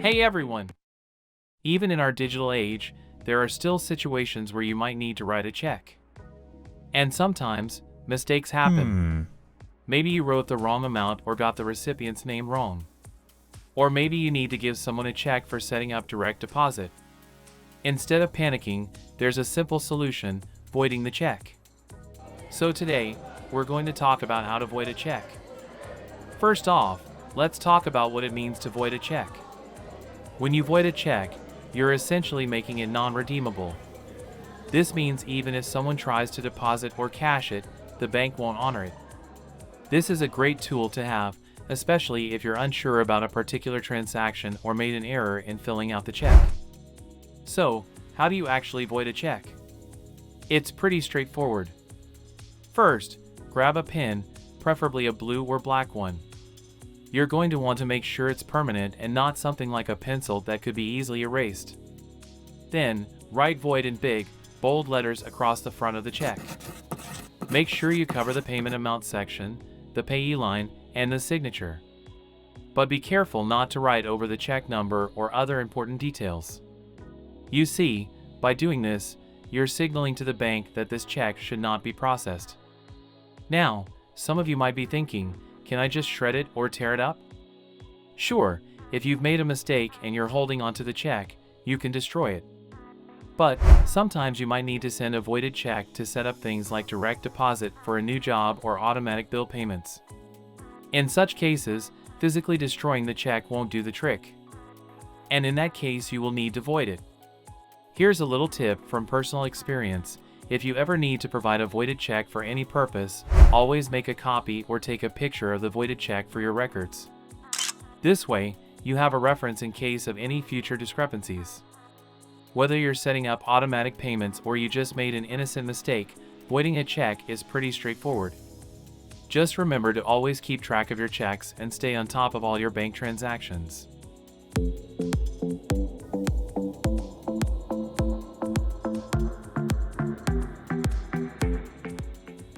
Hey everyone! Even in our digital age, there are still situations where you might need to write a check. And sometimes, mistakes happen. Hmm. Maybe you wrote the wrong amount or got the recipient's name wrong. Or maybe you need to give someone a check for setting up direct deposit. Instead of panicking, there's a simple solution: voiding the check. So today, we're going to talk about how to void a check. First off, let's talk about what it means to void a check. When you void a check, you're essentially making it non-redeemable. This means even if someone tries to deposit or cash it, the bank won't honor it. This is a great tool to have, especially if you're unsure about a particular transaction or made an error in filling out the check. So, how do you actually void a check? It's pretty straightforward. First, grab a pen, preferably a blue or black one. You're going to want to make sure it's permanent and not something like a pencil that could be easily erased. Then, write void in big, bold letters across the front of the check. Make sure you cover the payment amount section, the payee line, and the signature. But be careful not to write over the check number or other important details. You see, by doing this, you're signaling to the bank that this check should not be processed. Now, some of you might be thinking, can I just shred it or tear it up? Sure, if you've made a mistake and you're holding onto the check, you can destroy it. But sometimes you might need to send a voided check to set up things like direct deposit for a new job or automatic bill payments. In such cases, physically destroying the check won't do the trick. And in that case, you will need to void it. Here's a little tip from personal experience. If you ever need to provide a voided check for any purpose, always make a copy or take a picture of the voided check for your records. This way, you have a reference in case of any future discrepancies. Whether you're setting up automatic payments or you just made an innocent mistake, voiding a check is pretty straightforward. Just remember to always keep track of your checks and stay on top of all your bank transactions.